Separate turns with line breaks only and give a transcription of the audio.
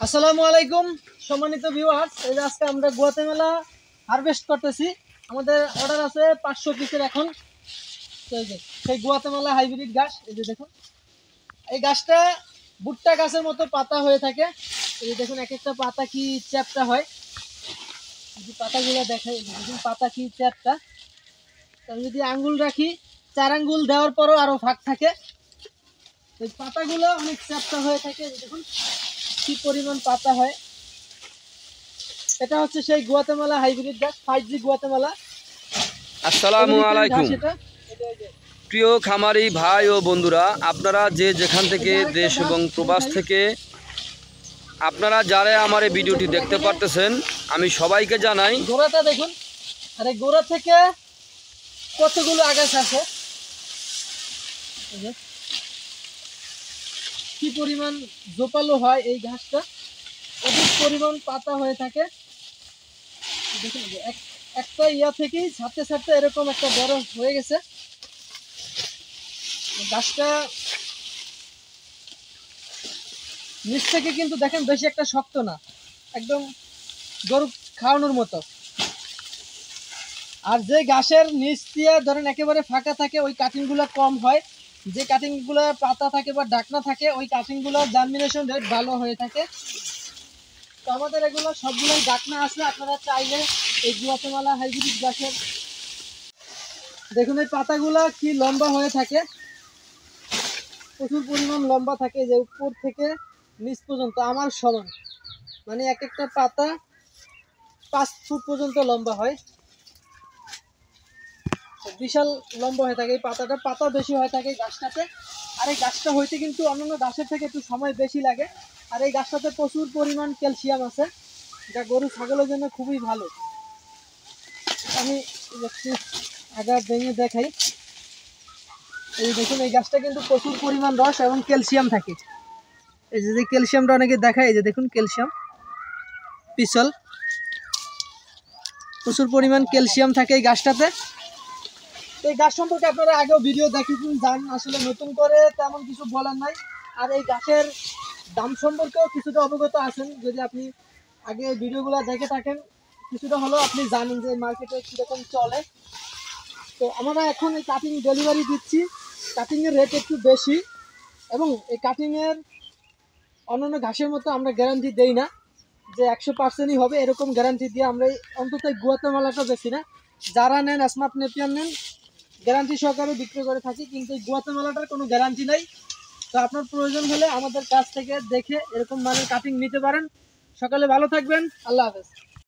আসসালামু আলাইকুম সম্মানিত ভিউয়ার্স, এই যে আজকে আমরা গুয়াতেমালা হারভেস্ট করতেছি। আমাদের অর্ডার আছে 500 পিসের। এখন এই যে সেই গুয়াতেমালা হাইব্রিড ঘাস, এই যে দেখুন, এই ঘাসটা ভুট্টা গাছের মতো পাতা হয়ে থাকে। এই যে দেখুন, এক একটা পাতা কি চ্যাপ্টা হয়, যদি পাতাগুলো দেখাই, এই যে দেখুন পাতা কি চ্যাপ্টা। আমি যদি আঙ্গুল রাখি, 4 আঙ্গুল দেওয়ার পরও আরো ফাঁক থাকে। এই পাতাগুলো অনেক চ্যাপ্টা হয়ে থাকে, এই যে দেখুন কি পরিমাণ পাতা হয়। এটা হচ্ছে সেই গুয়াতেমালা হাইব্রিড ঘাস, 5G গুয়াতেমালা।
আসসালামু আলাইকুম
এটা
প্রিয় খামারি ভাই ও বন্ধুরা, আপনারা যে যেখান থেকে দেশ এবং প্রবাস থেকে আপনারা যারা আমার এই ভিডিওটি দেখতে পারতেছেন, আমি সবাইকে জানাই
গোড়াটা দেখুন। আর এই গোড়া থেকে কতগুলো আগাছা আছে, কি পরিমাণ জোপালো হয় এই ঘাসটা, অধিক পরিমাণ পাতা হয়ে থাকে। দেখুন একটা ইয়া থেকেই ছাড়তে ছাড়তে এরকম একটা বড় হয়ে গেছে ঘাসটা। নিচ থেকে কিন্তু দেখেন বেশি একটা শক্ত না, একদম গরু খাওয়ানোর মতো। আর যে ঘাসের নিচ দিয়ে ধরেন একেবারে ফাঁকা থাকে, ওই কাটিংগুলো কম হয়। যে কাটিংগুলো পাতা থাকে বা ডাকনা থাকে, ওই কাটিংগুলো জার্মিনেশন রেট ভালো হয়ে থাকে। তো আমাদের এগুলো সবগুলোই ডাকনা আছে। আপনারা চাইলে এই গুয়াতেমালা হাইব্রিড ঘাসের দেখুন এই পাতাগুলো কি লম্বা হয়ে থাকে, প্রচুর পরিমাণ লম্বা থাকে, যে উপর থেকে নিচ পর্যন্ত আমার সমান, মানে এক একটা পাতা 5 ফুট পর্যন্ত লম্বা হয়, বিশাল লম্বা হয়ে থাকে। এই পাতা বেশি হয়ে থাকে গাছটাতে। আর এই গাছটা হইতে কিন্তু অন্যান্য গাছের থেকে একটু সময় বেশি লাগে। আর এই গাছটাতে প্রচুর পরিমাণ ক্যালসিয়াম আছে, যা গরু ছাগলের জন্য খুবই ভালো। আমি একটু আগা ভেঙে দেখাই। এই দেখুন, এই গাছটা কিন্তু প্রচুর পরিমাণ রস এবং ক্যালসিয়াম থাকে। এই যে ক্যালসিয়ামটা অনেকে দেখায়, এই যে দেখুন ক্যালসিয়াম পিছল, প্রচুর পরিমাণ ক্যালসিয়াম থাকে এই গাছটাতে। এই গাছ সম্পর্কে আপনারা আগেও ভিডিও দেখেছেন, জান আসলে নতুন করে তেমন কিছু বলার নাই। আর এই গাছের দাম সম্পর্কেও কিছুটা অবগত আছেন, যদি আপনি আগে ভিডিওগুলো দেখে থাকেন কিছুটা হলেও আপনি জানেন যে মার্কেটে কীরকম চলে। তো আমরা এখন এই কাটিং ডেলিভারি দিচ্ছি, কাটিংয়ের রেট একটু বেশি, এবং এই কাটিংয়ের অন্যান্য ঘাসের মতো আমরা গ্যারান্টি দেই না যে 100%ই হবে, এরকম গ্যারান্টি দিয়ে আমরা অন্তত গুয়াতেমালাটা বেশি না। যারা নেন স্মার্ট নেপিয়ার নেন, গ্যারান্টি সহকারে বিক্রি করে থাকি, কিন্তু এই গুয়াতেমালাটার কোনো গ্যারান্টি নাই। তো আপনার প্রয়োজন হলে আমাদের কাছ থেকে দেখে এরকম মানের কাটিং নিতে পারেন। সকালে ভালো থাকবেন, আল্লাহ হাফেজ।